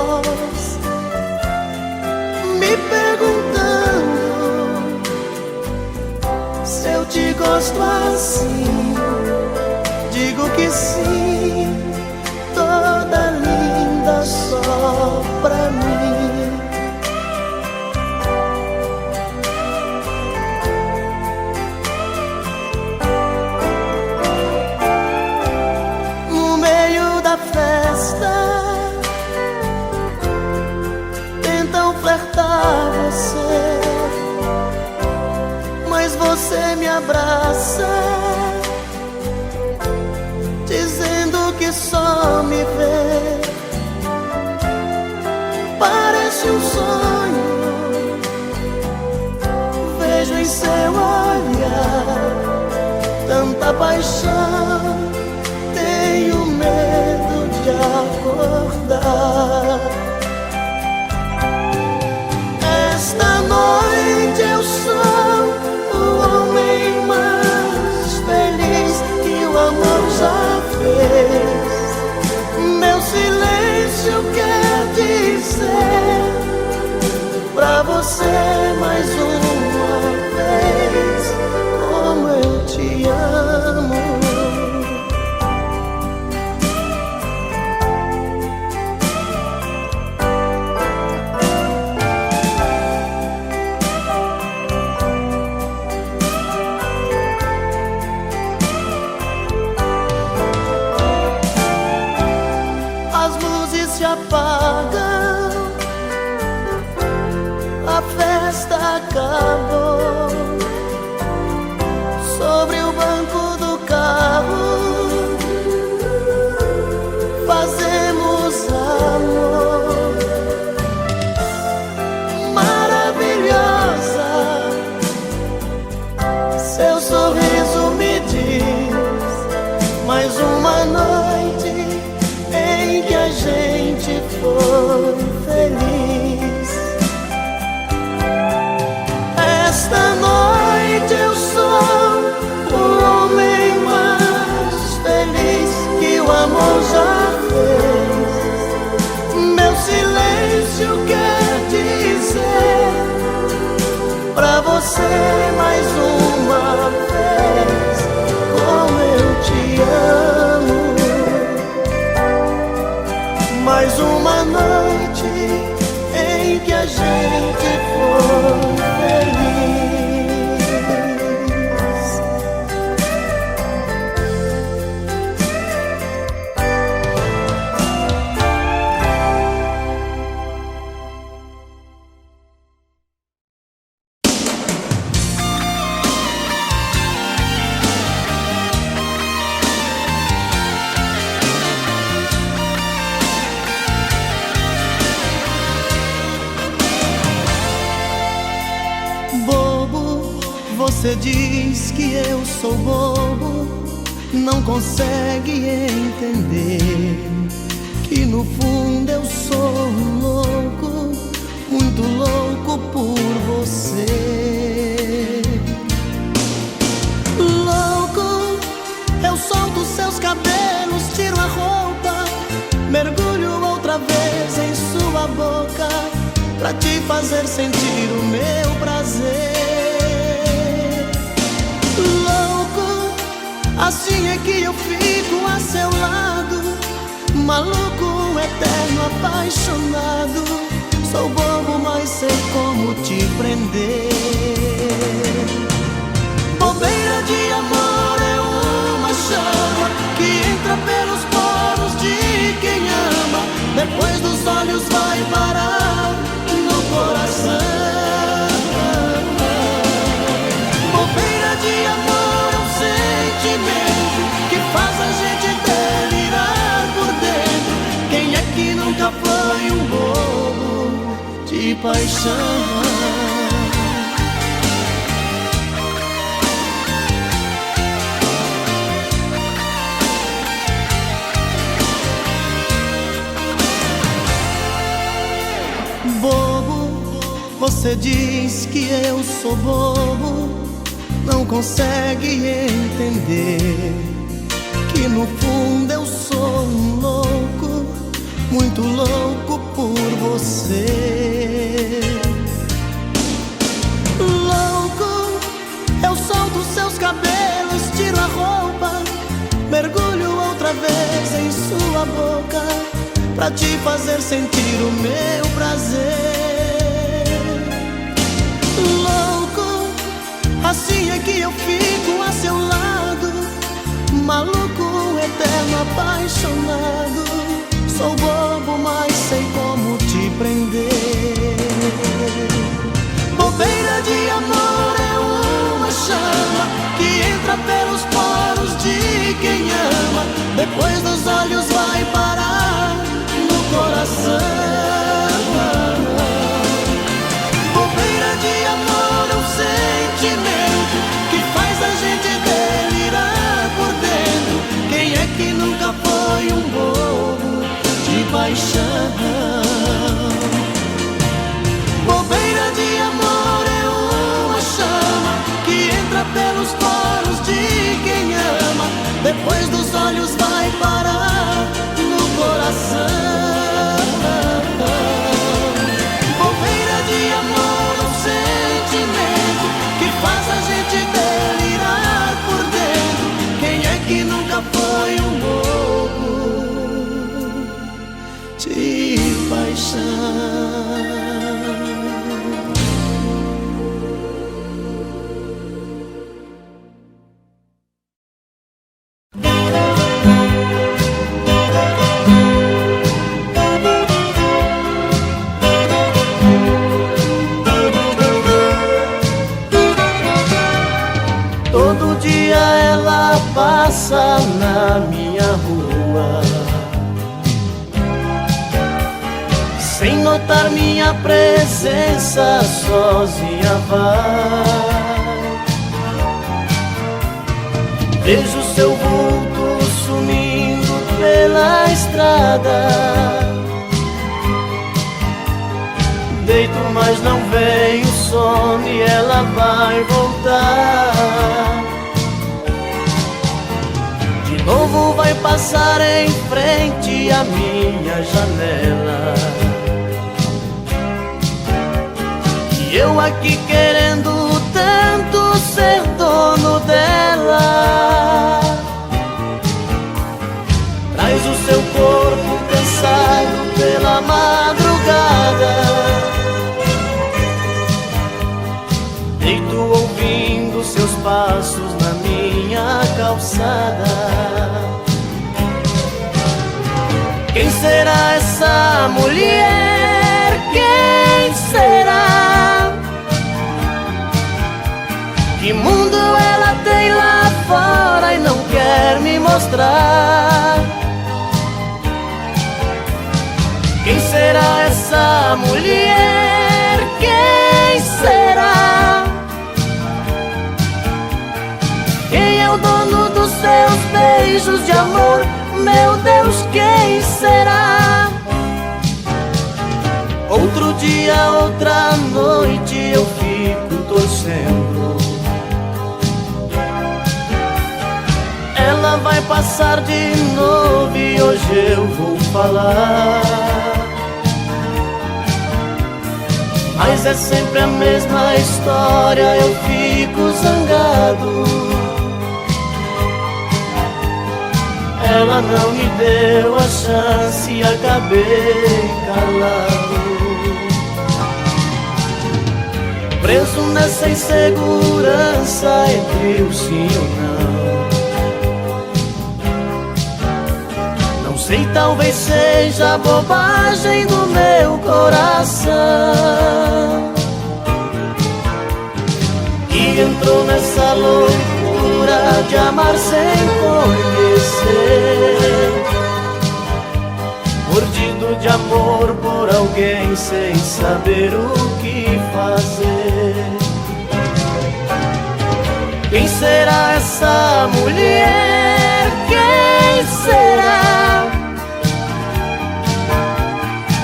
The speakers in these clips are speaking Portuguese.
voz, me perguntando se eu te gosto assim. Digo que sim, toda linda só pra mim. No meio da festa tentam flertar você, mas você me abraça, dizendo que só me vê. Parece um sonho, vejo em seu olhar tanta paixão, tenho medo de acordar. Esta noite eu sou o homem mais feliz que o amor já fez. Meu silêncio quer dizer pra você mais uma vez como eu te amo. Se apagam, a festa acabou. Sobre o banco do carro fazemos amor. Maravilhosa, seu sorriso me diz mais uma noite em que a gente foi feliz. Esta noite eu sou o homem mais feliz que o amor já fez. Meu silêncio quer dizer pra você mais uma vez como eu te amo. Mais uma noite em que a gente foi feliz. Você diz que eu sou bobo, não consegue entender que no fundo eu sou um louco, muito louco por você. Louco, eu solto seus cabelos, tiro a roupa, mergulho outra vez em sua boca, pra te fazer sentir o meu prazer. Louco, assim é que eu fico a seu lado, maluco, eterno, apaixonado. Sou bobo, mas sei como te prender. Bobeira de amor é uma chama que entra pelos poros de quem ama, depois dos olhos vai parar no coração. Bobeira de amor é um sentimento que faz a gente delirar por dentro. Quem é que nunca foi um bobo de paixão? Bobo, você diz que eu sou bobo, não consegue entender que no fundo eu sou um louco, muito louco por você. Louco, eu solto seus cabelos, tiro a roupa, mergulho outra vez em sua boca, pra te fazer sentir o meu prazer. Louco, assim é que eu fico a seu lado, maluco, eterno, apaixonado. Sou bobo, mas sei como te prender. Bobeira de amor é uma chama que entra pelos poros de quem ama, depois dos olhos vai parar no coração. Bobeira de amor é um sentimento que faz a gente delirar por dentro. Quem é que nunca foi um bobo de paixão? Bobeira de amor é uma chama que entra pelos poros de quem ama, depois dos olhos vai parar no coração. Bobeira de amor é um sentimento que faz a gente delirar por dentro. Quem é que nunca foi um bobo de paixão? Todo dia ela passa na minha rua, sem notar minha presença, sozinha vai. Vejo seu vulto sumindo pela estrada, deito mas não vem o sono e ela vai voltar. De novo vai passar em frente à minha janela, e eu aqui querendo tanto ser dono dela. Traz o seu corpo cansado pela madrugada, deito ouvindo seus passos na minha calçada. Quem será essa mulher? Quem será? Que mundo ela tem lá fora e não quer me mostrar? Quem será essa mulher? Quem será? Quem é o dono dos seus beijos de amor? Meu Deus, quem será? Outro dia, outra noite eu fico torcendo. Ela vai passar de novo e hoje eu vou falar. Mas é sempre a mesma história, eu fico zangado. Ela não me deu a chance e acabei calado, preso nessa insegurança entre o sim ou não. Não sei, talvez seja bobagem do meu coração, que entrou nessa loucura de amar sem conhecer, mordido de amor por alguém sem saber o que fazer. Quem será essa mulher? Quem será?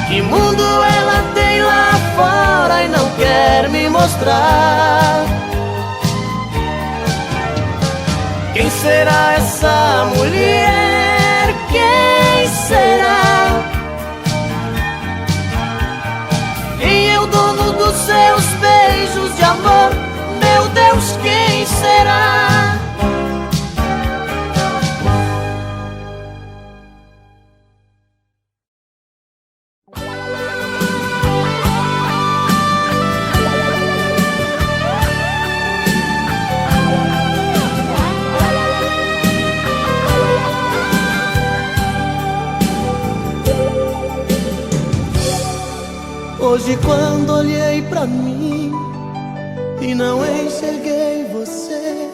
Que mundo ela tem lá fora e não quer me mostrar? Quem será essa mulher? Quem será? será? Hoje quando olhei pra mim e não enxerguei você,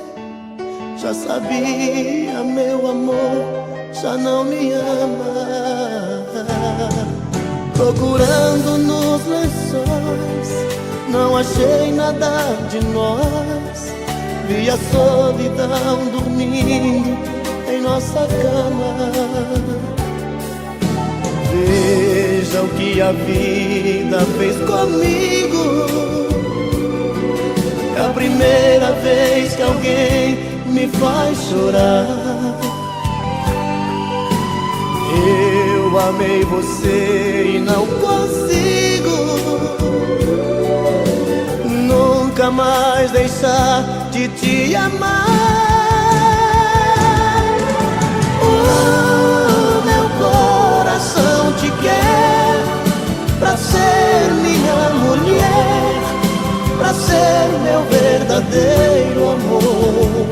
já sabia, meu amor, já não me ama. Procurando nos lençóis, não achei nada de nós. Vi a solidão dormindo em nossa cama. Veja o que a vida fez comigo. É a primeira vez que alguém me faz chorar. Eu amei você e não consigo nunca mais deixar de te amar. Meu coração te quer pra ser minha mulher, pra ser meu verdadeiro amor.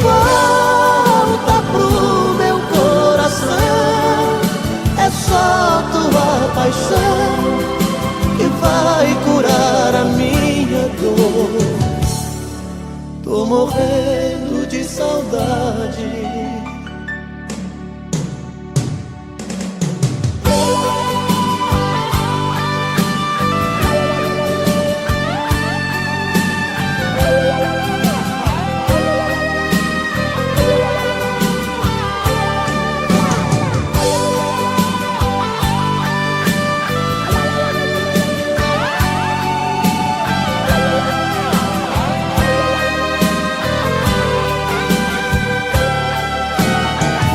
Volta pro meu coração, é só tua paixão que vai curar a minha dor. Tô morrendo de saudade.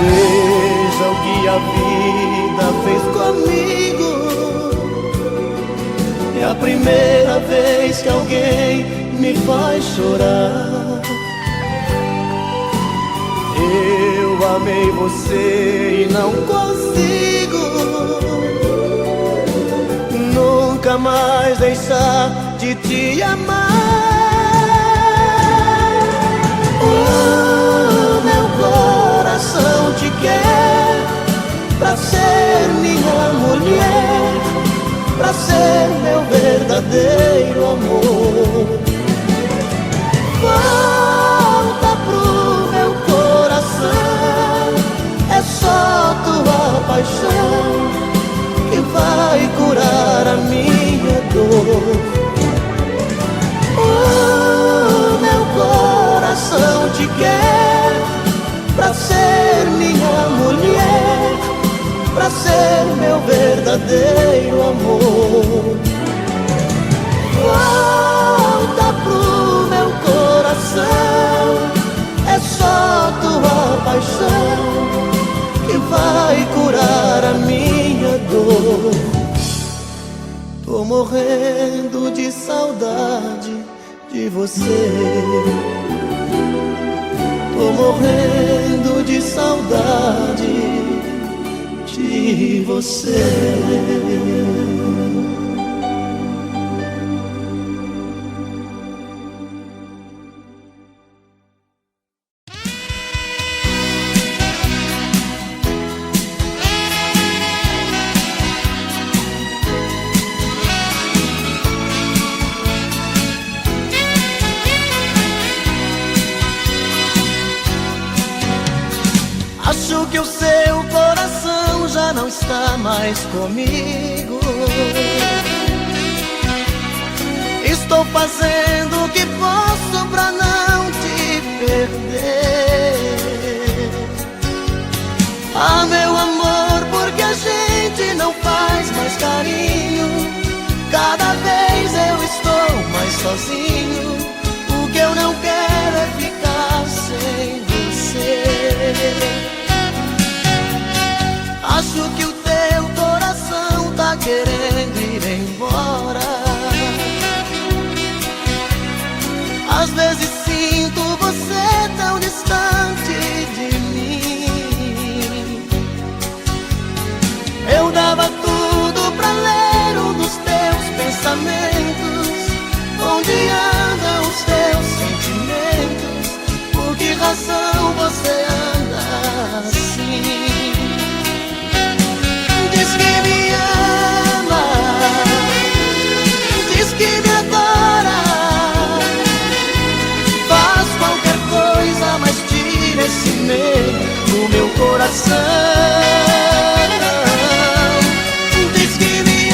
Veja o que a vida fez comigo. É a primeira vez que alguém me faz chorar. Eu amei você e não consigo nunca mais deixar de te amar. Meu coração te quer pra ser minha mulher, pra ser meu verdadeiro amor. Volta pro meu coração, é só tua paixão que vai curar a minha dor. Meu coração te quer pra ser minha mulher, pra ser meu verdadeiro amor. Volta pro meu coração, é só tua paixão que vai curar a minha dor. Tô morrendo de saudade de você. Tô morrendo de saudade de você. Acho que o seu coração já não está mais comigo. Estou fazendo o que posso pra não te perder. Ah, meu amor, porque a gente não faz mais carinho. Cada vez eu estou mais sozinho. O que eu não quero é ficar sem você. Acho que o teu coração tá querendo ir embora. Às vezes razão você anda assim? Diz que me ama, diz que me adora, faz qualquer coisa, mas tira esse medo do meu coração. Diz que me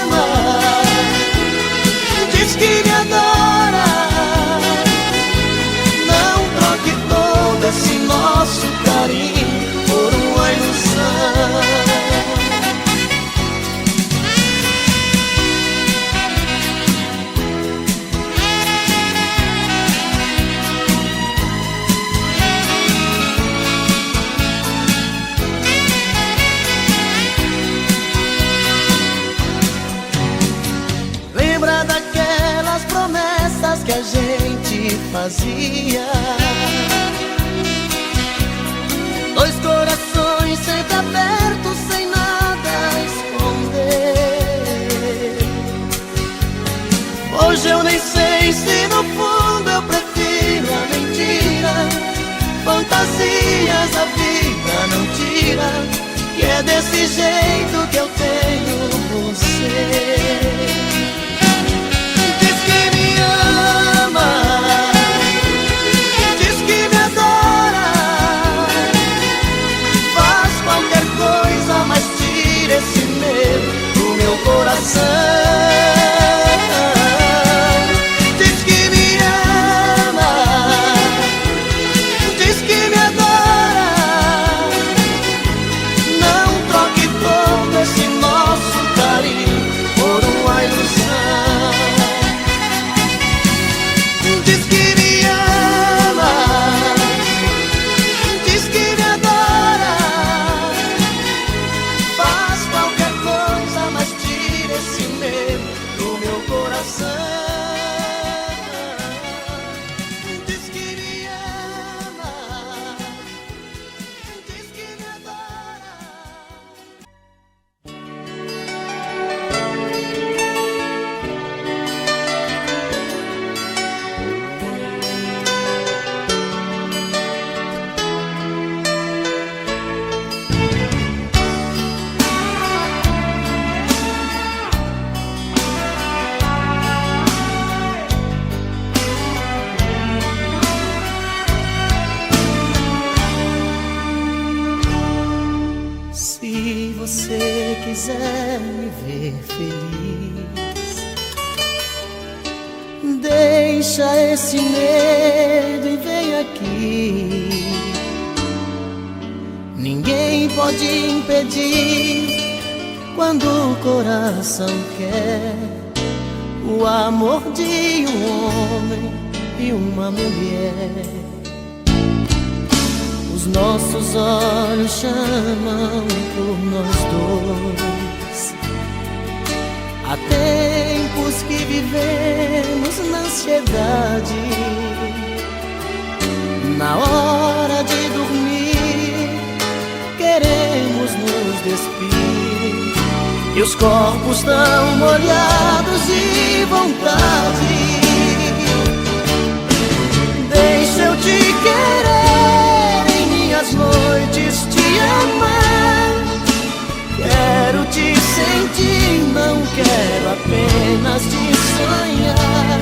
ama, diz que me adora, não troque todo esse nosso carinho por uma ilusão. Lembra daquelas promessas que a gente fazia? Dois corações sempre abertos, sem nada a esconder. Hoje eu nem sei se no fundo eu prefiro a mentira. Fantasias a vida não tira, que é desse jeito que eu tenho você. Diz que me ama, diz que me adora, faz qualquer coisa, mas tira esse medo do meu coração. Diz que me ama, diz que me adora, não troque todo esse nosso carinho por uma ilusão. Diz que me ama, diz que me adora, faz qualquer coisa, mas tira esse medo do meu coração. Diz que me ama, diz que me adora. Se você quiser me ver feliz, deixa esse medo e vem aqui. Ninguém pode impedir quando o coração quer o amor de um homem e uma mulher. Os nossos olhos chamam por nós dois. Há tempos que vivemos na ansiedade. Na hora de dormir, queremos nos despir, e os corpos tão molhados de vontade. Deixa eu te querer, em minhas noites te amar. Quero te sentir, não quero apenas te sonhar.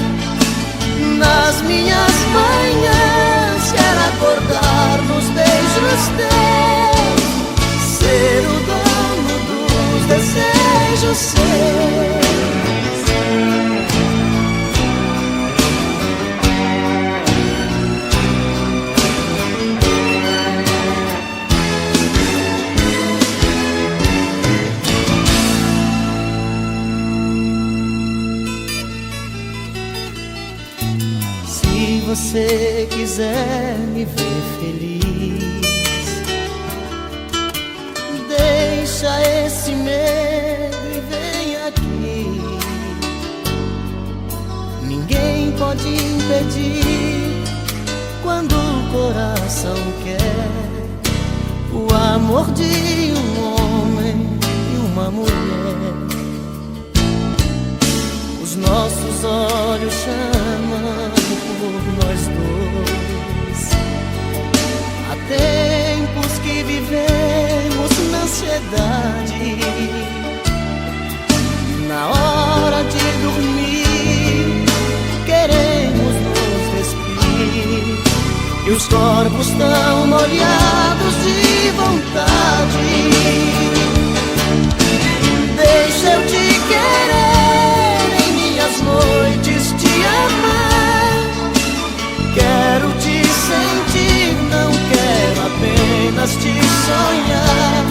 Nas minhas manhãs quero acordar nos beijos teus, ser o dono dos desejos seus. Se você quiser me ver feliz, deixa esse medo e vem aqui. Ninguém pode impedir quando o coração quer o amor de um homem e uma mulher. Os nossos olhos chamam por nós dois. e os corpos tão molhados de vontade. Deixa eu te querer, em minhas noites te amar. Quero te sentir, não quero apenas te sonhar.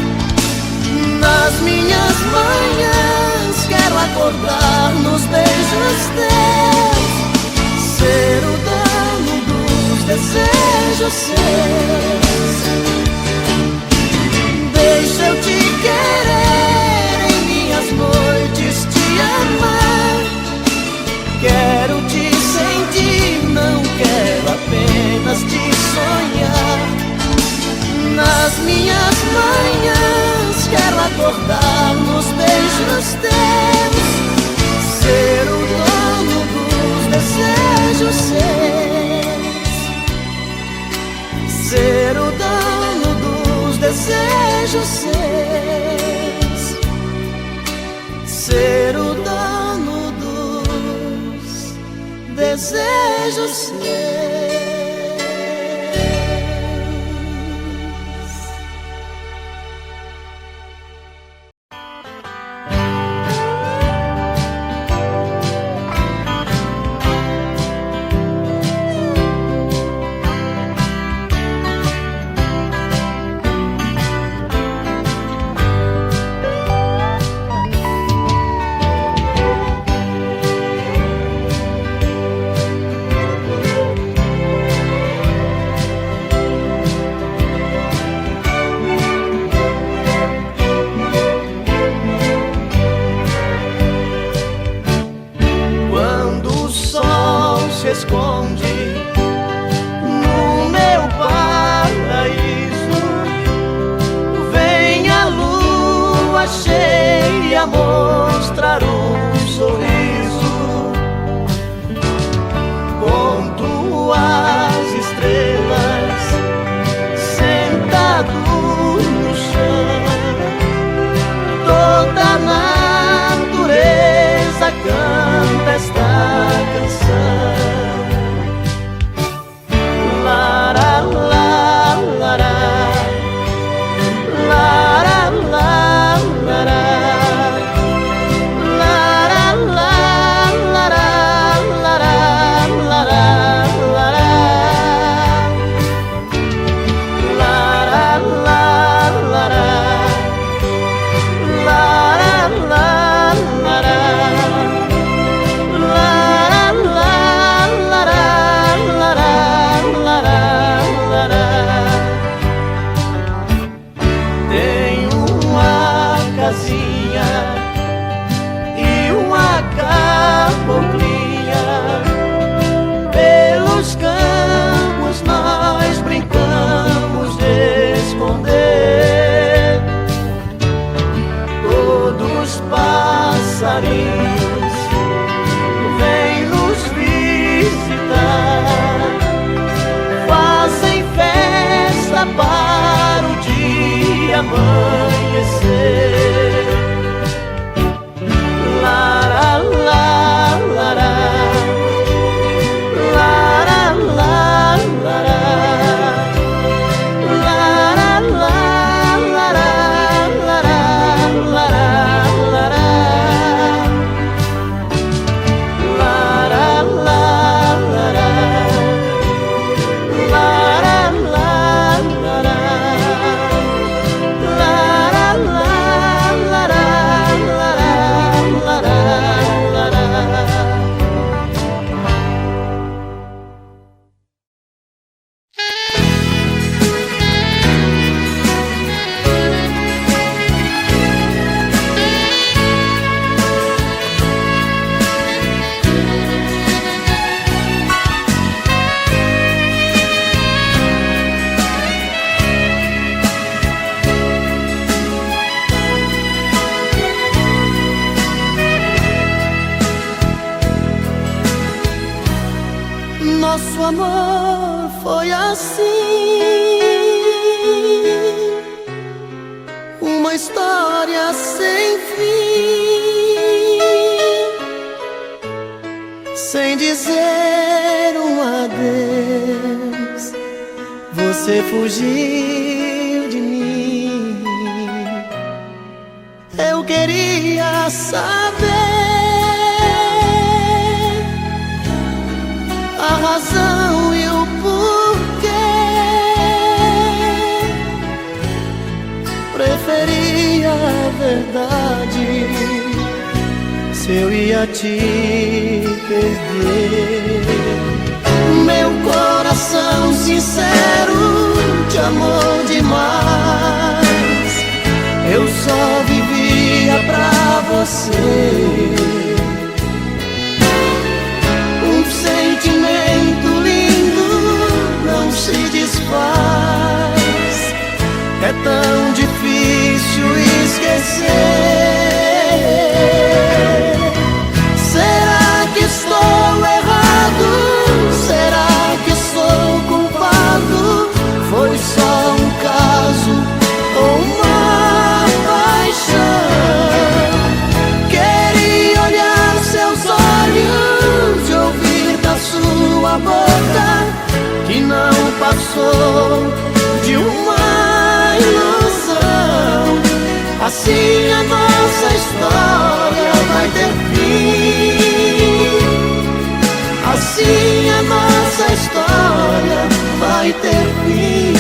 Nas minhas manhãs quero acordar nos beijos teus, ser o dono dos desejos seus. Deixa eu te querer, em minhas noites te amar. Quero te sentir, não quero apenas te sonhar. Nas minhas manhãs quero acordar nos beijos teus, ser o dono dos desejos seus, ser o dono dos desejos seus, ser o dono dos desejos seus. Esconde no meu paraíso, vem a lua cheia mostrar um sorriso. Conto as estrelas sentado no chão, toda a natureza canta esta canção. Pelos campos nós brincamos de esconder. Todos os passarinhos vêm nos visitar, fazem festa para o dia amanhecer. Lara, lara, lara. Nosso amor foi assim, uma história sem fim, sem dizer um adeus, você fugiu de mim. Eu queria saber a razão e o porquê. Preferia a verdade se eu ia te perder. Meu coração sincero te amou demais. Eu só vivia pra você. Um sentimento lindo não se desfaz. É tão difícil esquecer. Será que estou errado? Será que sou culpado? Foi só um caso ou uma paixão? Queria olhar seus olhos e ouvir da sua boca que não passou de uma ilusão. Assim a nossa história vai ter fim. Assim a nossa história vai ter fim.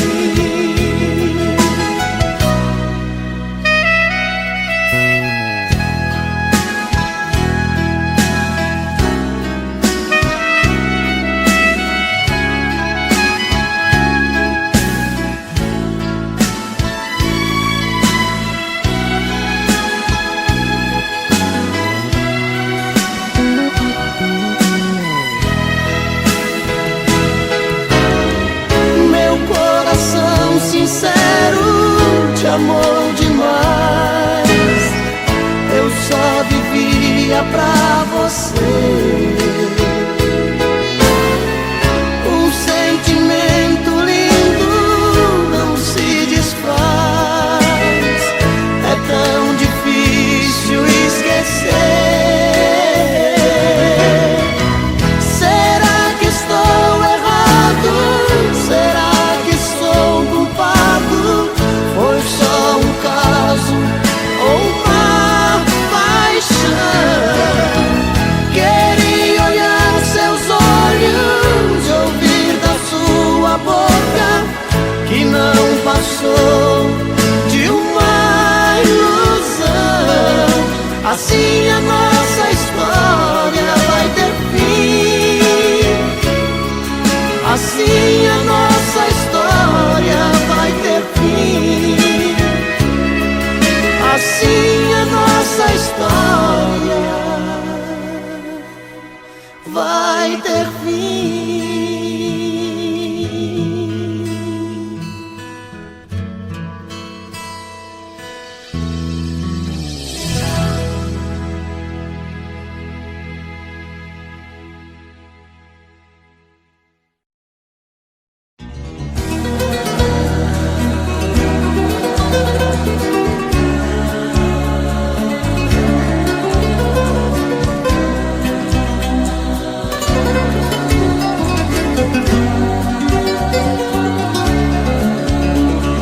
Te amou demais. Eu só vivia pra você. Um sentimento lindo não se desfaz. É tão difícil esquecer. Será que estou errado? Será que sou culpado? Foi só um caso ou uma paixão? Queria olhar seus olhos e ouvir da sua boca que não passou de uma ilusão. Assim a nossa história vai ter fim. Assim a nossa história vai ter fim. Assim a nossa história vai ter fim.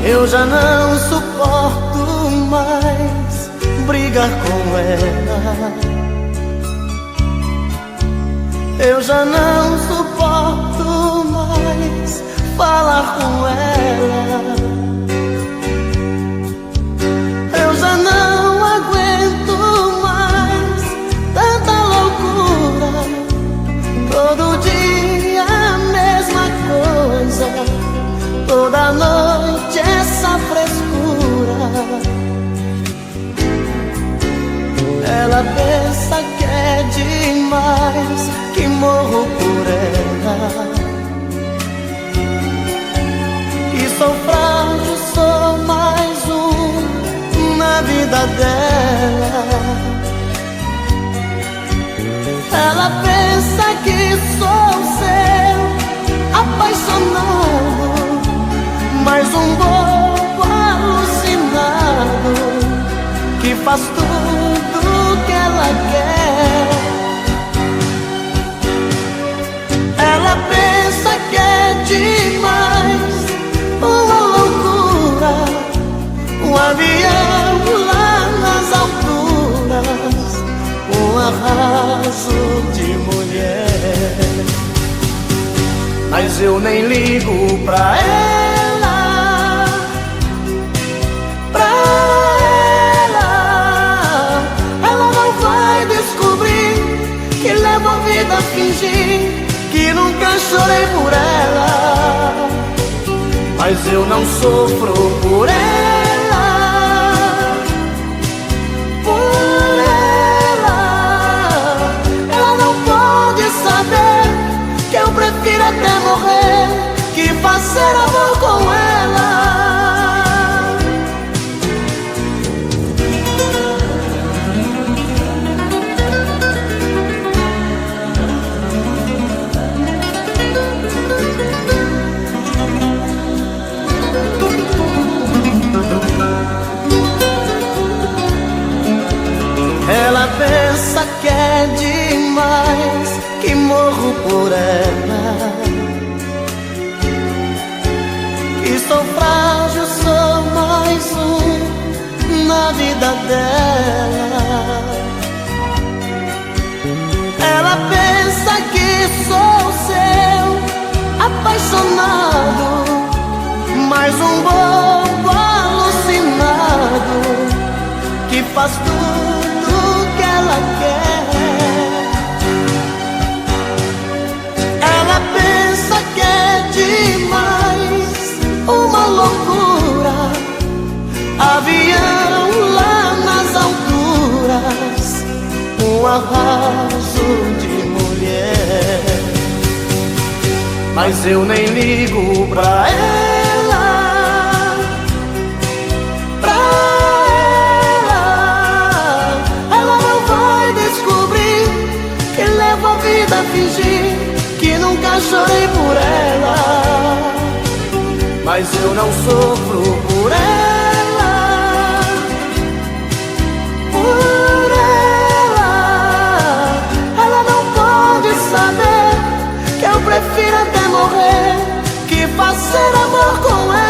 Eu já não suporto mais brigar com ela. Eu já não suporto mais falar com ela. Eu já não aguento mais tanta loucura. Todo dia a mesma coisa, toda noite essa frescura. Ela pensa que é demais, que morro por ela, que sou frágil, sou mais um na vida dela. Ela pensa que sou seu apaixonado, mais um bobo alucinado que faz tudo que ela quer. Ela pensa que é demais, arraso de mulher. Mas eu nem ligo pra ela, pra ela. Ela não vai descobrir que levo a vida a fingir que nunca chorei por ela. Mas eu não sofro por ela, por ela. Ela não pode saber que eu prefiro até morrer que fazer amor com ela. Ela pensa que é demais, que morro por ela, que sou frágil, sou mais um na vida dela. Ela pensa que sou seu apaixonado, mais um bobo alucinado que faz tudo que ela quer. Ela pensa que é demais, uma loucura, avião lá nas alturas, um arraso de mulher. Mas eu nem ligo pra ela, pra ela. Ela não vai descobrir que levo a vida a fingir que nunca chorei por ela. Mas eu não sofro por ela, por ela. Ela não pode saber que eu prefiro até morrer que fazer amor com ela.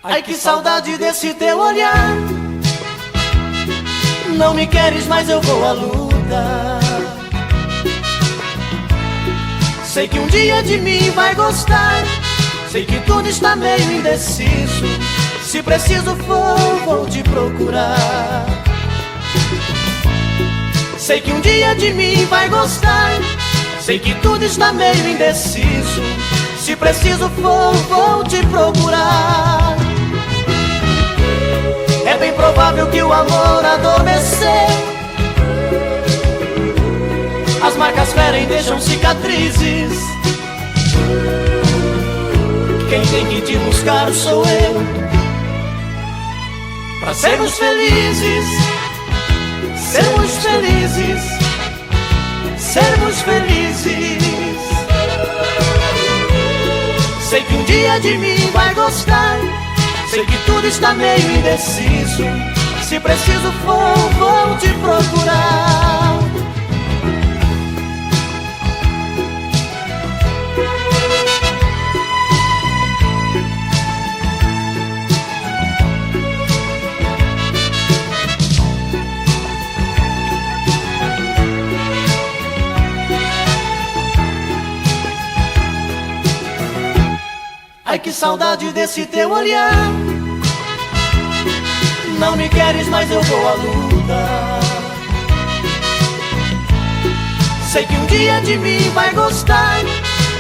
Ai, que saudade desse teu olhar. Não me queres, mas eu vou à luta. Sei que um dia de mim vai gostar. Sei que tudo está meio indeciso. Se preciso for, vou te procurar. Sei que um dia de mim vai gostar. Sei que tudo está meio indeciso. Se preciso for, vou te procurar. É bem provável que o amor adormeceu. As marcas ferem, deixam cicatrizes. Quem tem que te buscar sou eu, pra sermos felizes, sermos felizes, sermos felizes. Sei que um dia de mim vai gostar. Sei que tudo está meio indeciso. Se preciso for, vou te procurar. Ai, que saudade desse teu olhar. Não me queres, mas eu vou à luta. Sei que um dia de mim vai gostar.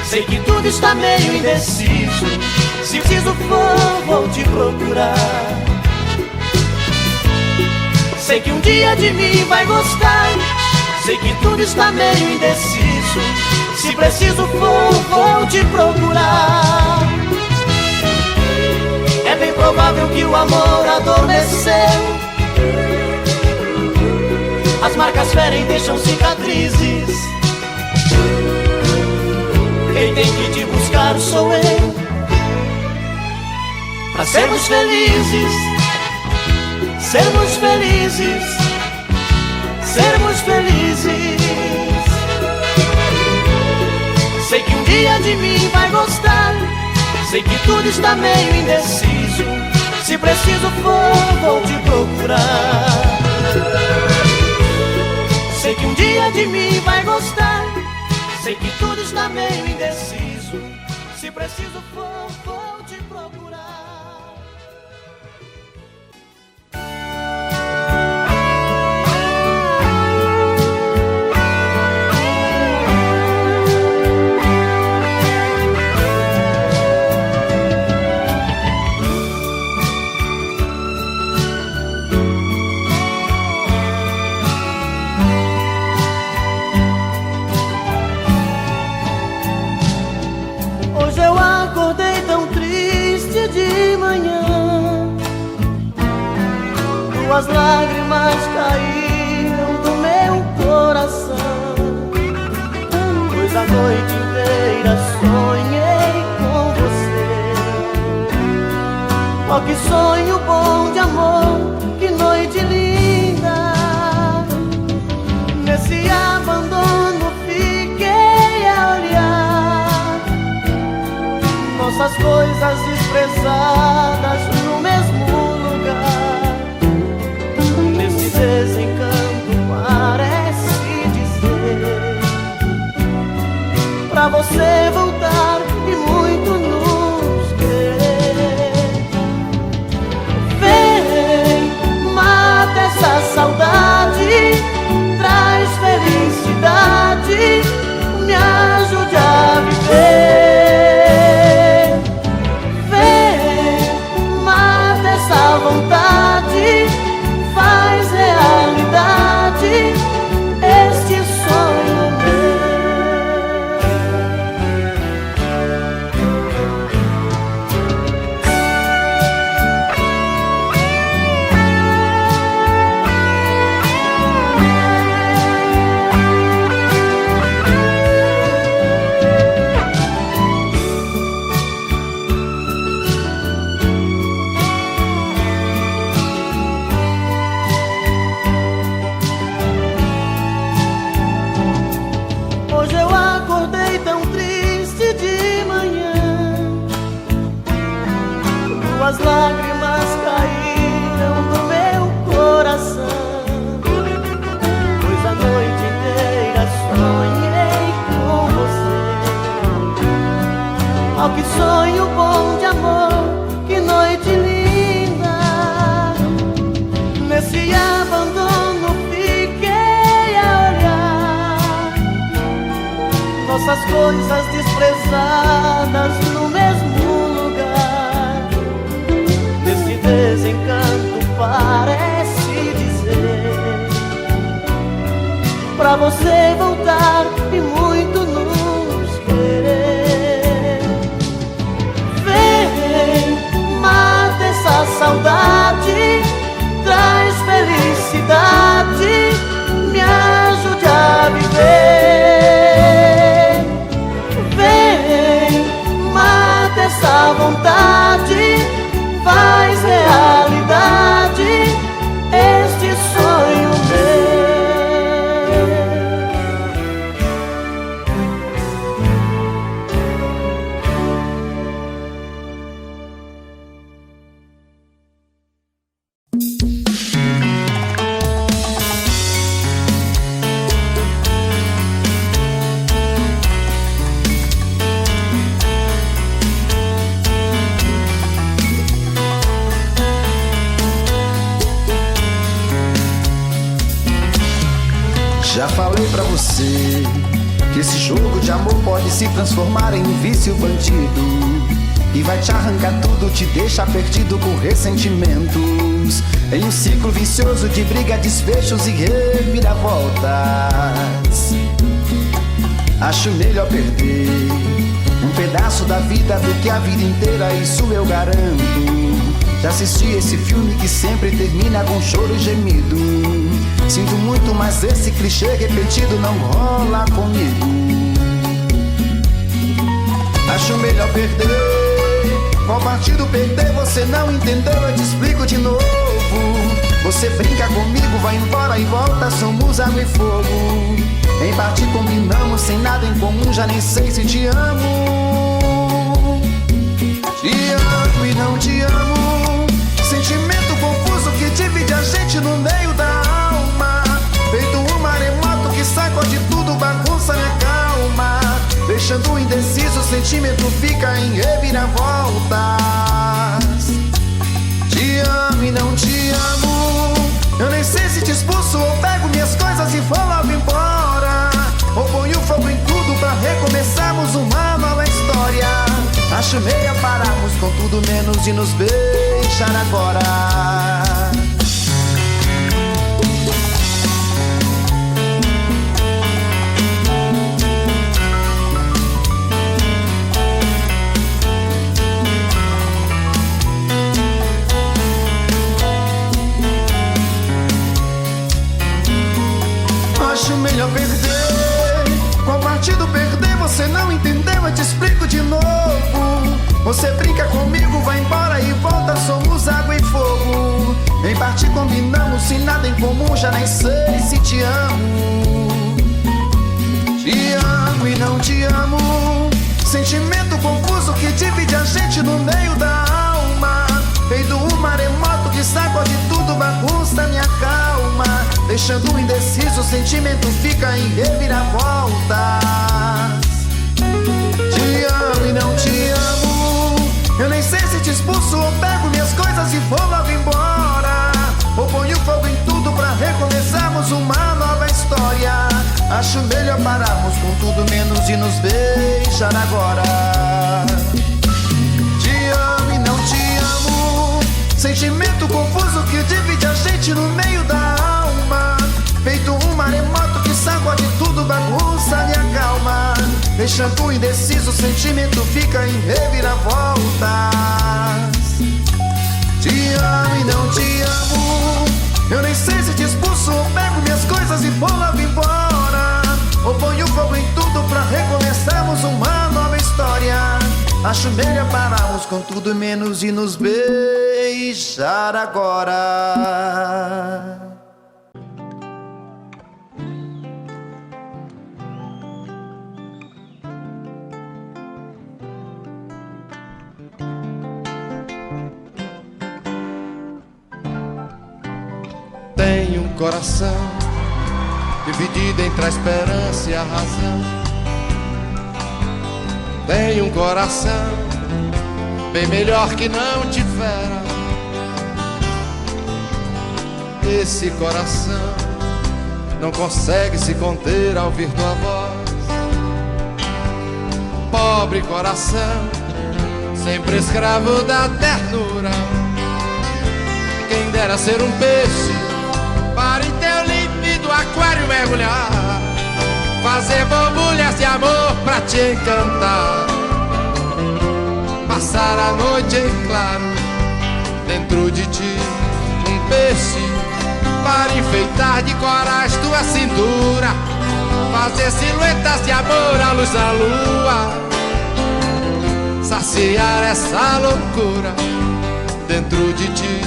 Sei que tudo está meio indeciso. Se preciso for, vou te procurar. Sei que um dia de mim vai gostar. Sei que tudo está meio indeciso. Se preciso for, vou te procurar. É bem provável que o amor adormeceu. As marcas ferem, deixam cicatrizes. Quem tem que te buscar sou eu, pra sermos felizes, sermos felizes, sermos felizes. Sei que um dia de mim vai gostar, sei que tudo está meio indeciso. Se preciso for, vou te procurar. Sei que um dia de mim vai gostar, sei que tudo está meio indeciso. Se preciso for, vou te procurar. As lágrimas caíram do meu coração, pois a noite inteira sonhei com você. Oh, que sonho bom de amor, que noite linda. Nesse abandono fiquei a olhar nossas coisas desprezadas no mesmo lugar. Desencanto parece dizer pra você voltar e muito nos querer. Vem, mata essa saudade, traz felicidade, me ajude a viver. Vem, mata essa vontade, faz realidade este sonho meu. As lágrimas caíram do meu coração, pois a noite inteira sonhei com você. Oh, que sonho bom de amor, que noite linda. Nesse abandono fiquei a olhar nossas coisas desprezadas no mesmo lugar. Desencanto parece dizer pra você voltar e muito nos querer. Vem, mata essa saudade, traz felicidade, me ajude a viver. Vem, mata essa vontade, faz realidade este sonho meu. Já falei pra você que esse jogo de amor pode se transformar em um vício bandido, e vai te arrancar tudo, te deixar perdido com ressentimentos, em um ciclo vicioso de briga, desfechos e reviravoltas. Acho melhor perder um pedaço da vida do que a vida inteira, isso eu garanto. Já assisti esse filme que sempre termina com choro e gemido. Sinto muito, mas esse clichê repetido não rola comigo. Acho melhor perder. Qual partido perder? Você não entendeu, eu te explico de novo. Você brinca comigo, vai embora e volta, somos água e fogo. Em parte combinamos, sem nada em comum, já nem sei se te amo. Te amo e não te amo. Sentimento confuso que divide a gente no meio da alma. Feito um maremoto que sacode tudo, bagunça minha calma. Deixando indeciso, o sentimento fica em reviravoltas. Te amo e não te amo. Eu nem sei se te expulso ou pego minhas coisas e vou logo embora. Ou ponho fogo em tudo pra recomeçarmos uma nova história. Acho meio pararmos com tudo menos de nos beijar agora. Acho melhor perder. Qual partido perder? Você não entendeu, eu te explico de novo. Você brinca comigo, vai embora e volta, somos água e fogo. Em parte combinamos, sem nada em comum, já nem sei se te amo. Te amo e não te amo. Sentimento confuso que divide a gente no meio da alma. Feito um maremoto que sacode tudo, bagunça minha calma. Deixando indeciso, o sentimento fica em reviravoltas. Te amo e não te amo. Eu nem sei se te expulso ou pego minhas coisas e vou logo embora. Ou ponho fogo em tudo pra recomeçarmos uma nova história. Acho melhor pararmos com tudo menos de nos beijar agora. Te amo e não te amo. Sentimento confuso que divide a gente no meio da alma. Feito um maremoto que sacode tudo, bagunça minha calma. Deixando indeciso, o sentimento fica em reviravoltas. Te amo e não te amo. Eu nem sei se te expulso ou pego minhas coisas e vou logo embora. Ou ponho fogo em tudo pra recomeçarmos uma nova história. Acho melhor pararmos com tudo menos de nos beijar agora. Tenho um coração dividido entre a esperança e a razão. Tenho um coração bem melhor que não tivera. Esse coração não consegue se conter ao ouvir tua voz. Pobre coração, sempre escravo da ternura. Quem dera ser um peixe para em teu límpido aquário mergulhar, fazer borbulhas de amor pra te encantar, passar a noite em claro dentro de ti. Um peixe para enfeitar de corais tua cintura, fazer silhuetas de amor à luz da lua, saciar essa loucura dentro de ti.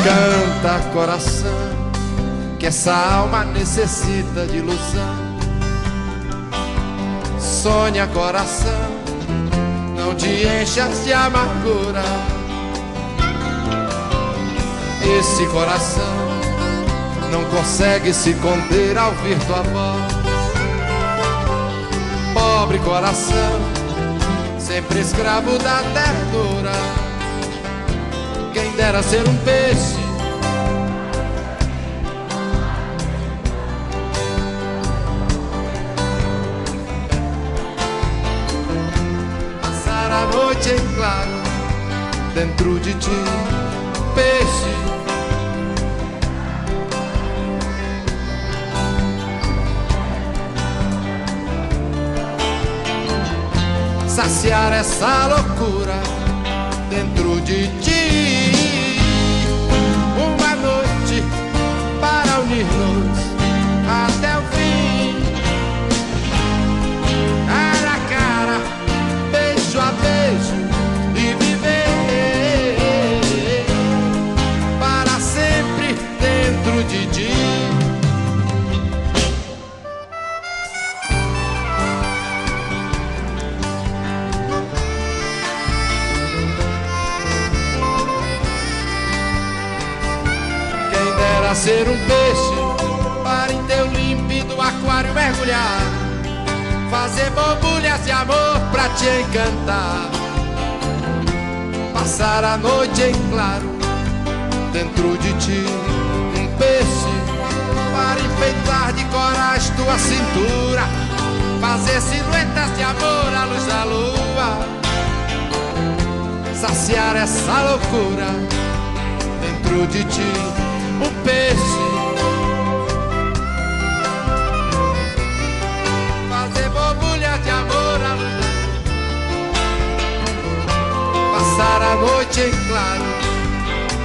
Canta, coração, que essa alma necessita de ilusão. Sonha, coração, não te enchas de amargura. Esse coração não consegue se conter ao ouvir tua voz. Pobre coração, sempre escravo da ternura. Quem dera ser um peixe passar a noite em claro dentro de ti. peixe. Saciar essa loucura dentro de ti. Uma noite para unir-nos até o fim. Cara a cara, beijo a beijo, e viver para sempre dentro de ti. Quem dera ser um peixe para em teu límpido aquário mergulhar, fazer borbulhas de amor pra te encantar, passar a noite em claro dentro de ti. Um peixe para enfeitar de coragem tua cintura, fazer silhuetas de amor à luz da lua, saciar essa loucura dentro de ti. Um peixe fazer borbulhas de amor à luz, passar a noite em claro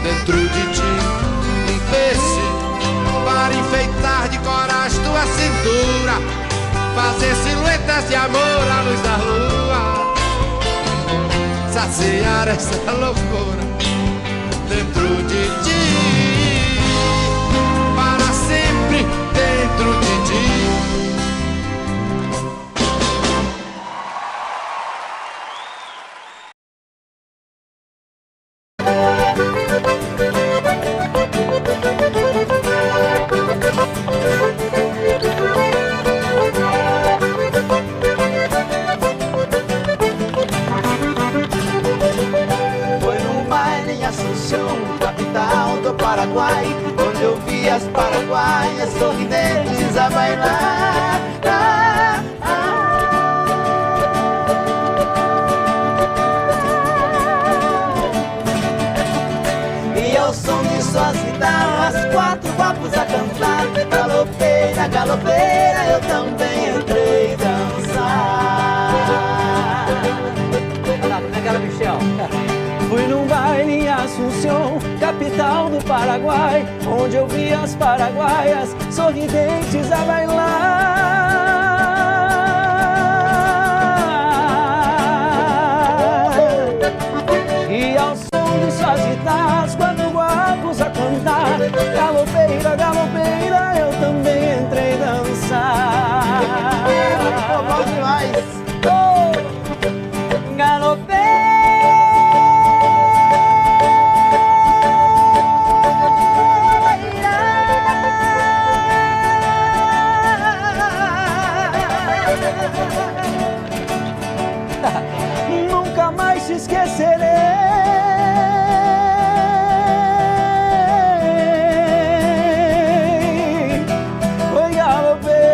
dentro de ti. Um peixe para enfeitar de coragem tua cintura, fazer silhuetas de amor à luz da lua, saciar essa loucura dentro de ti, para sempre dentro de ti. Foi num baile em Assunção, capital do Paraguai, onde eu vi as paraguaias sorridentes a bailar. E ao som de suas guitarras, quatro guapos a cantar. Galopeira, galopeira, eu também entrei dançar. Olha lá, como é que era, Michel? Fui num baile em Assunção, capital do Paraguai, onde eu vi as paraguaias sorridentes a bailar. E ao som de suas guitarras, quatro guapos a cantar. Galopeira, galopeira, eu também entrei dançar. Bom demais! Galopeira. Nunca mais te esquecerei. Oi, galopeira,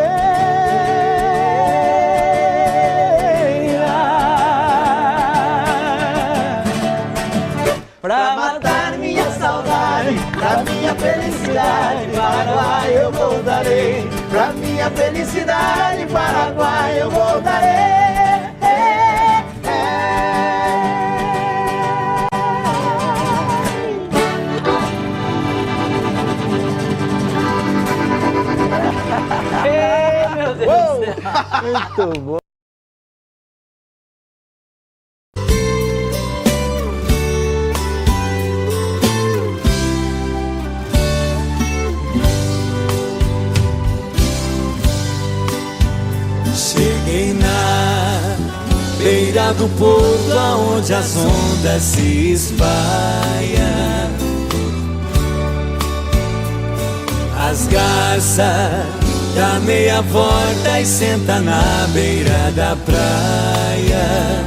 pra matar minha saudade, pra minha felicidade, Paraguai eu voltarei. Pra minha felicidade, Paraguai eu voltarei. Meu Deus do céu. Muito bom. Cheguei na beira do porto, aonde as ondas se espalham. As garças dá meia volta e senta na beira da praia.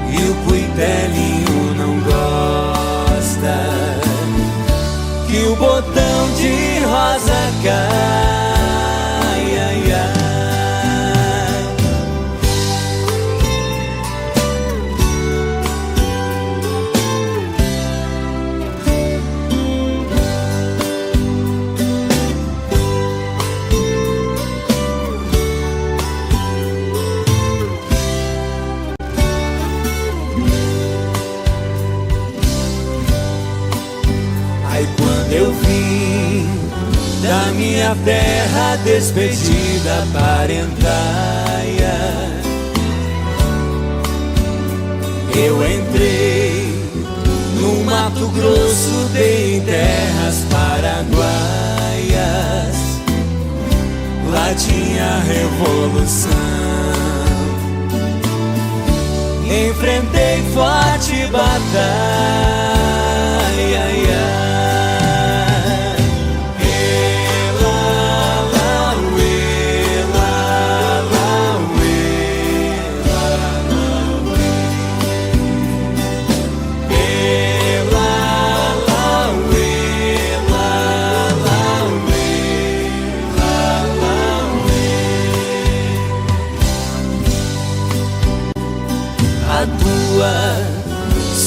E o cuitelinho não gosta que o botão de rosa cai, ai, ai. a despedida parentaia. Eu entrei no Mato Grosso, dei em terras paraguaias. Lá tinha revolução. Enfrentei forte batalha.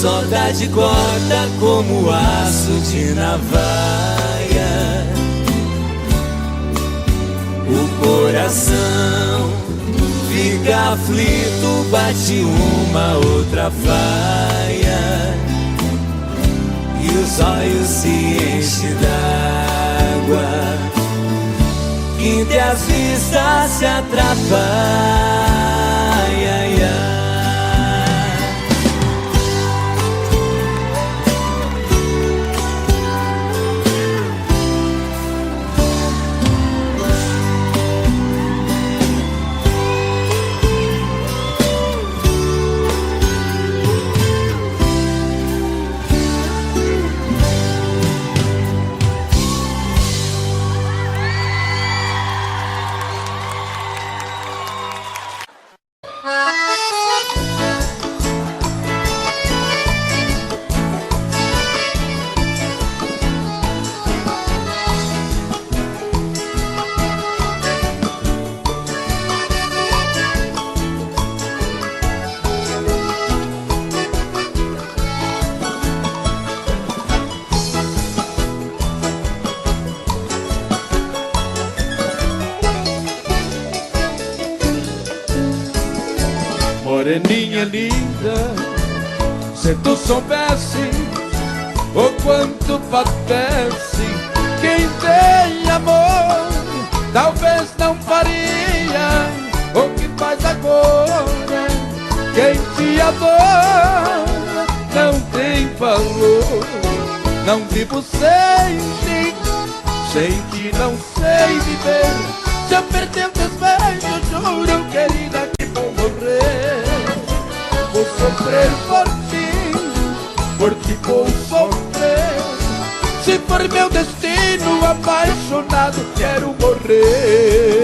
Saudade corta como aço de navalha. O coração fica aflito, bate uma outra faia. E os olhos se enchem d'água, que as vistas se atrapalham. Moreninha linda, se tu soubesse o quanto padece quem tem amor, talvez não faria o que faz agora. Quem te adora não tem valor. Não vivo sem ti, sem ti não sei viver. Se eu perder teus beijos, juro, querida, que vou morrer. Vou sofrer por ti vou sofrer. Se for meu destino, apaixonado, quero morrer.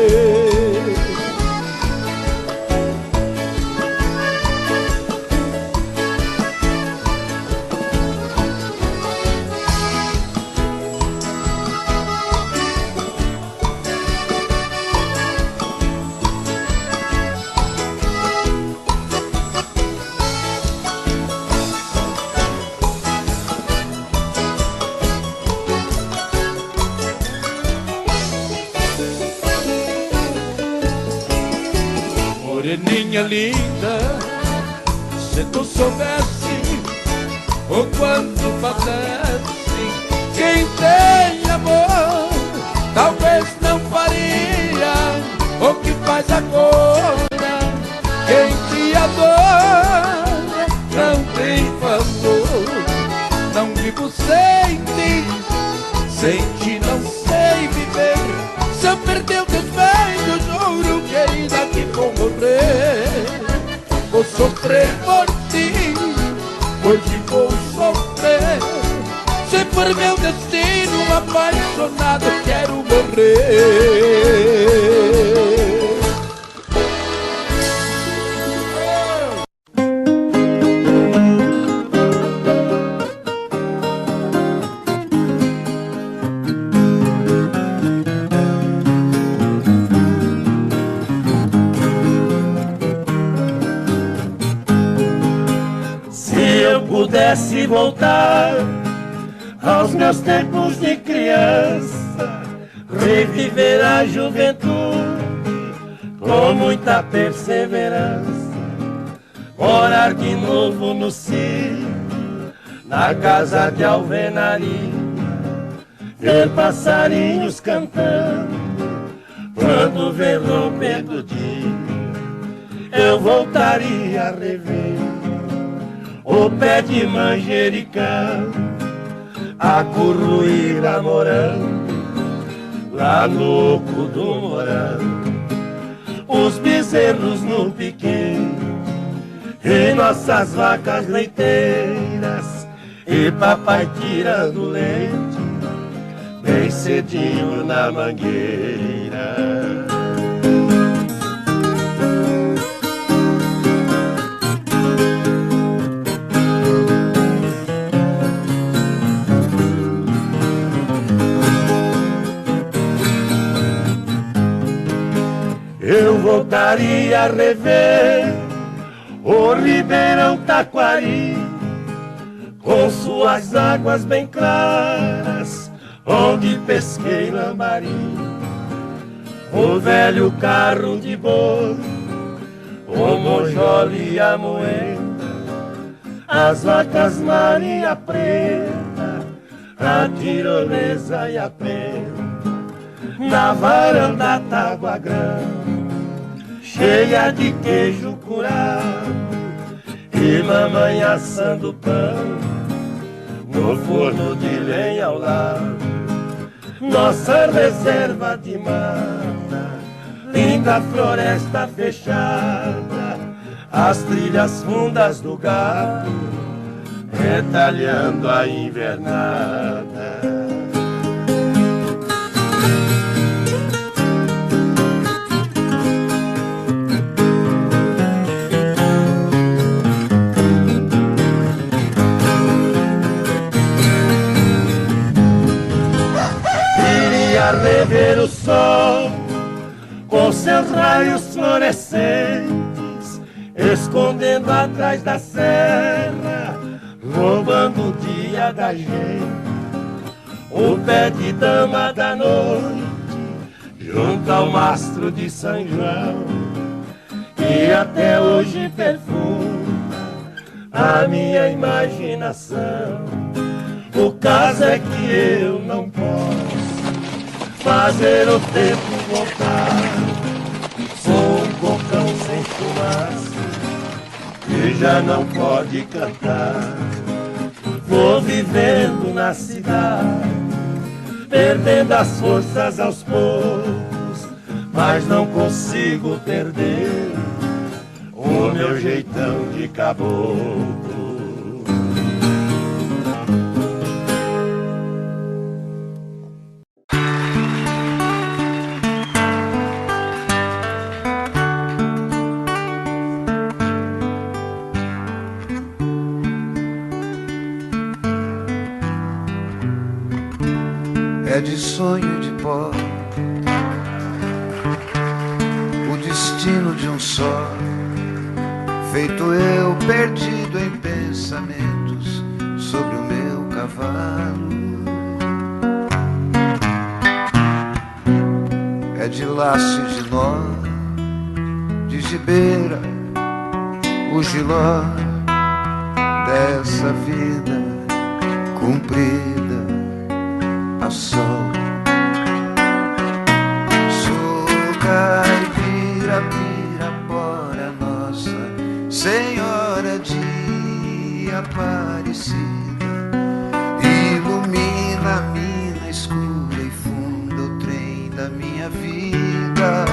Moreninha linda, se tu soubesse o quanto padece quem tem amor, talvez não faria o que faz agora. Quem te adora não tem valor. Não vivo sem ti não sei viver. Se eu perder os teus beijos, juro, querida, que vou morrer. Vou sofrer por ti vou sofrer. Se for meu destino, apaixonado, quero morrer. Pudesse voltar aos meus tempos de criança, reviver a juventude com muita perseverança, morar de novo no sítio, na casa de alvenaria, ver passarinhos cantando, Quando vem rompendo o dia, eu voltaria a rever o pé de manjericão, a curruíra morando lá no oco do morango, os bezerros no piquete e nossas vacas leiteiras, e papai tirando leite bem cedinho na mangueira. Eu voltaria a rever o Ribeirão Taquari, com suas águas bem claras, onde pesquei lambari, o velho carro de boi, o monjole e a moeda, as vacas Maria Preta, a tirolesa e a pena, na varanda Tágua Grande, cheia de queijo curado e mamãe assando pão no forno de lenha ao lado. Nossa reserva de mata, linda floresta fechada, as trilhas fundas do gado retalhando a invernada. Rever o sol com seus raios fluorescentes, escondendo atrás da serra, roubando o dia da gente. O pé de dama da noite, junto ao mastro de São João, que até hoje perfuma a minha imaginação. O caso é que eu não posso fazer o tempo voltar. Sou um cocão sem fumaça que já não pode cantar. Vou vivendo na cidade, perdendo as forças aos poucos, mas não consigo perder o meu jeitão de caboclo. É de sonho de pó o destino de um só, feito eu perdido em pensamentos sobre o meu cavalo. É de laço e de nó, de gibeira o giló dessa vida cumprida a sol. Sou caipira, pirapora, Nossa Senhora de Aparecida, ilumina a mina escura e funda o trem da minha vida.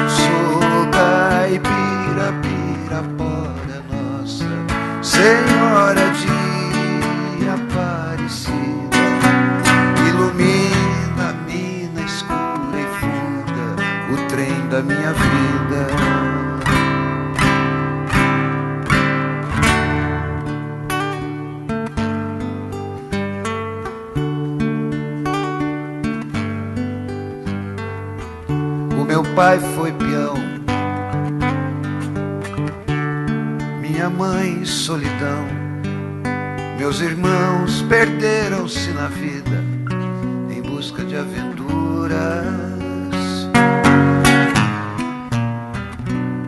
Sou caipira, pirapora, Nossa Senhora de Aparecida, ilumina a mina escura e funda o trem da minha vida. O meu pai foi peão, minha mãe solidão, meus irmãos perderam-se na vida em busca de aventuras.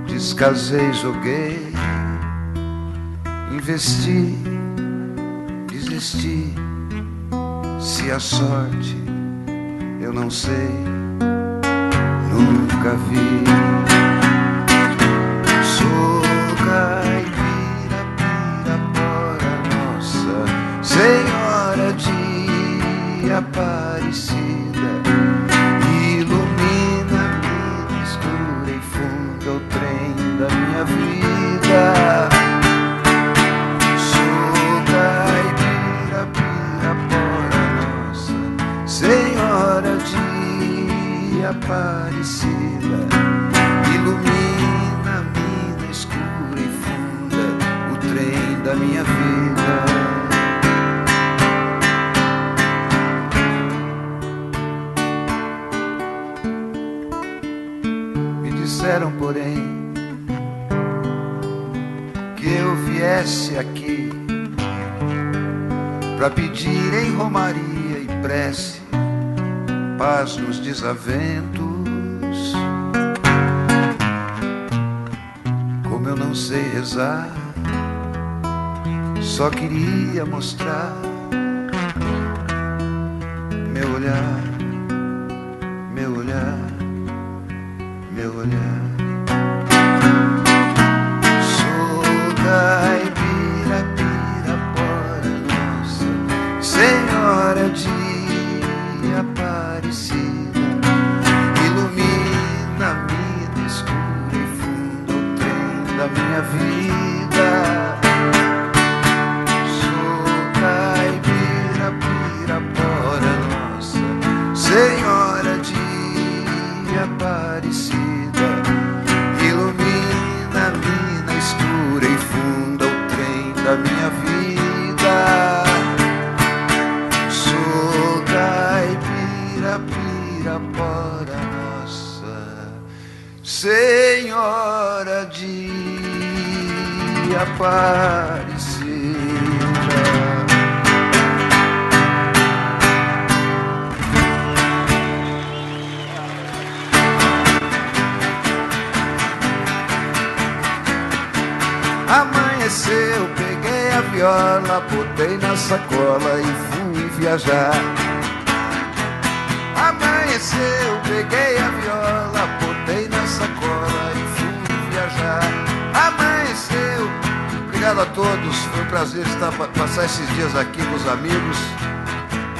Descasei, joguei, investi, desisti. Se a sorte eu não sei, nunca vi. Sou caipira, Pirapora, Nossa Senhora de Aparecida, ilumina-me escura e funda o trem da minha vida. Sou caipira, Pirapora, Nossa Senhora de Aparecida, ilumina-me escura e funda o trem da minha vida. Disseram, porém, que eu viesse aqui pra pedir em romaria e prece paz nos desaventos. Como eu não sei rezar, só queria mostrar meu olhar, meu olhar, meu olhar. Sou caipira, Pirapora, Nossa Senhora de Aparecida, ilumina-me no escuro e funda o trem da minha vida. Sou caipira, Pirapora, Nossa Senhora de Aparecida, ilumina-me na escura e funda o trem da minha vida. Sou caipira, Pirapora, Nossa Senhora de Aparecida. Amanheceu, peguei a viola, botei na sacola e fui viajar. Amanheceu, peguei a viola, botei na sacola e fui viajar. Amanheceu, obrigado a todos, foi um prazer passar esses dias aqui com os amigos.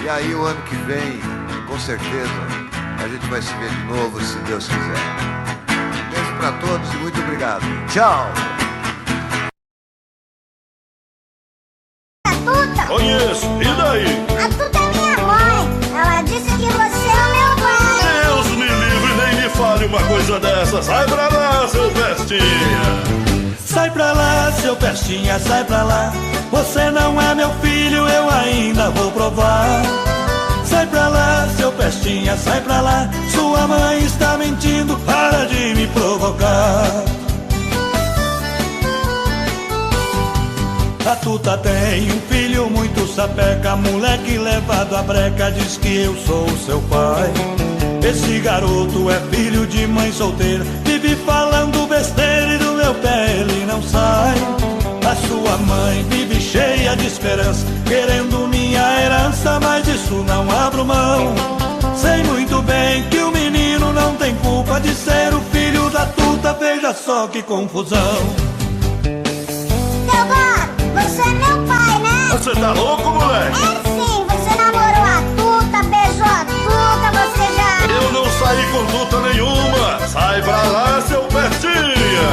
E aí o ano que vem, com certeza, a gente vai se ver de novo, se Deus quiser. Um beijo pra todos e muito obrigado. Tchau! Conheço, e daí? A Tuta é minha mãe. Ela disse que você é o meu pai. Deus me livre, nem me fale uma coisa dessa. Sai pra lá, seu bestinha. Sai pra lá, seu pestinha, sai pra lá. Você não é meu filho, eu ainda vou provar. Sai pra lá, seu pestinha, sai pra lá. Sua mãe está mentindo, para de me provocar. A Tuta tem um filho muito sapeca, moleque levado à breca, diz que eu sou o seu pai. Esse garoto é filho de mãe solteira, vive falando besteira e do meu pé ele não sai. A sua mãe vive cheia de esperança, querendo minha herança, mas disso não abro mão. Sei muito bem que o menino não tem culpa de ser o filho da Tuta, veja só que confusão. Você é meu pai, né? Você tá louco, moleque? É sim, você namorou a Tuta, beijou a Tuta, você já... Eu não saí com Tuta nenhuma. Sai pra lá, seu pestinha.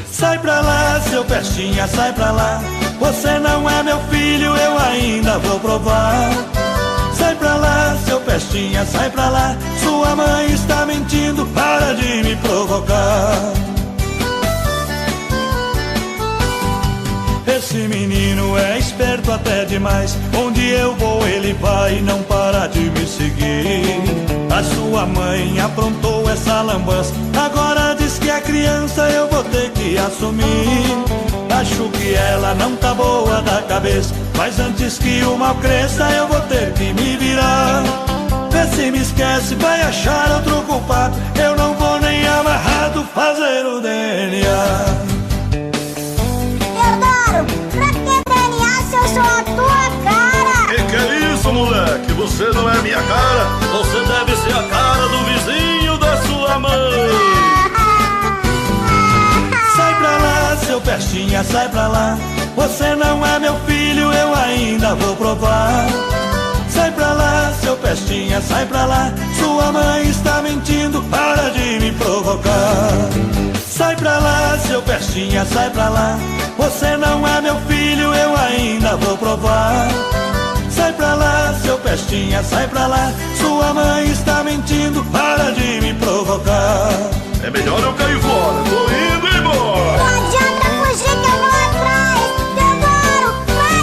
Sai pra lá, seu pestinha, sai pra lá. Você não é meu filho, eu ainda vou provar. Sai pra lá, seu pestinha, sai pra lá. Sua mãe está mentindo, para de me provocar. Esse menino é esperto até demais. Onde eu vou ele vai e não para de me seguir. A sua mãe aprontou essa lambança, agora diz que a criança eu vou ter que assumir. Acho que ela não tá boa da cabeça, mas antes que o mal cresça eu vou ter que me virar. Vê se me esquece, vai achar outro culpado. Eu não vou nem amarrado fazer o DNA. Pra que DNA se eu sou a tua cara? Que é isso, moleque? Você não é minha cara. Você deve ser a cara do vizinho da sua pestinha, sai pra lá. Você não é meu filho, eu ainda vou provar. Sai pra lá, seu pestinha, sai pra lá. Sua mãe está mentindo, para de me provocar. Sai pra lá, seu pestinha, sai pra lá. Você não é meu filho, eu ainda vou provar. Sai pra lá, seu pestinha, sai pra lá. Sua mãe está mentindo, para de me provocar. É melhor eu cair fora, tô indo embora. Não adianta fugir que eu vou atrás. Teodoro, vai!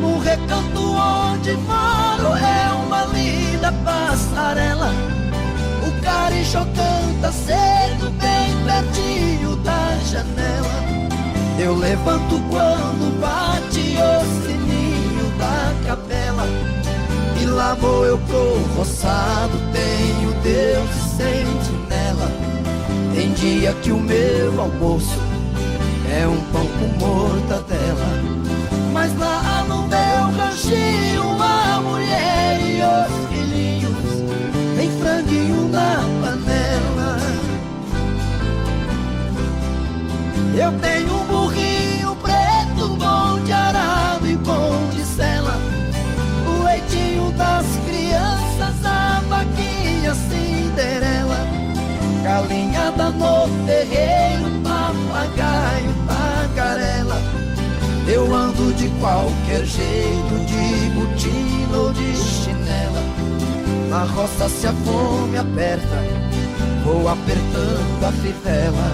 No recanto onde moro é uma linda passarela. O carichó canta cedo bem pertinho da janela. Eu levanto quando bate o sininho da capela. E lá vou eu pro roçado, tenho Deus de sentinela. Tem dia que o meu almoço é um pão com mortadela. Mas lá no meu ranchinho a mulher e os filhinhos tem franguinho na panela. Eu tenho um burrinho preto, bom de arado e bom de sela. O leitinho das crianças, a vaquinha Cinderela. Galinhada no terreiro, papagaio, tagarela. Eu ando de qualquer jeito, de botina ou de chinela. Na roça se a fome aperta, vou apertando a fivela.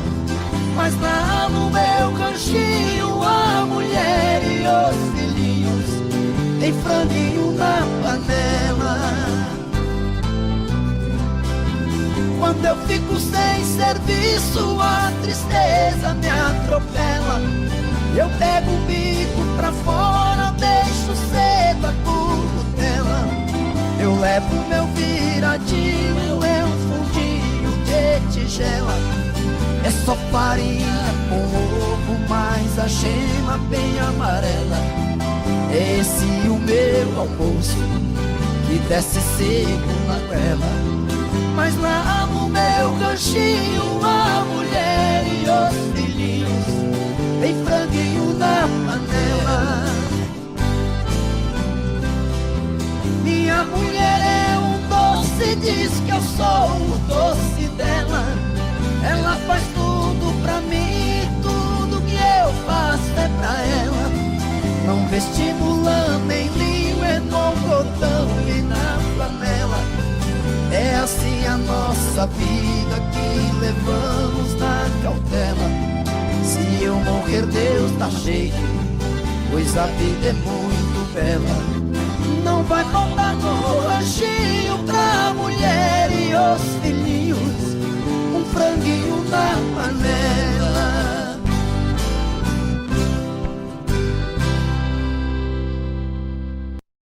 Mas lá no meu ranchinho a mulher e os filhinhos tem franguinho na panela. Quando eu fico sem serviço, a tristeza me atropela. Eu pego o bico pra fora, deixo cedo a curutela. Eu levo meu viradinho, é um fundinho de tigela. É só farinha com ovo, mas a gema bem amarela. É esse o meu almoço, que desce seco na goela. Mas lá no meu ranchinho a mulher e os filhinhos tem franguinho na panela. Minha mulher é um doce, diz que eu sou o doce dela. Ela faz tudo pra mim, tudo que eu faço é pra ela. Não vestibular nem linho, é no cordão e na flanela. É assim a nossa vida que levamos na cautela. Se eu morrer, Deus dá jeito, pois a vida é muito bela. Não vai faltar no ranchinho pra mulher e os filhinhos um franguinho na panela.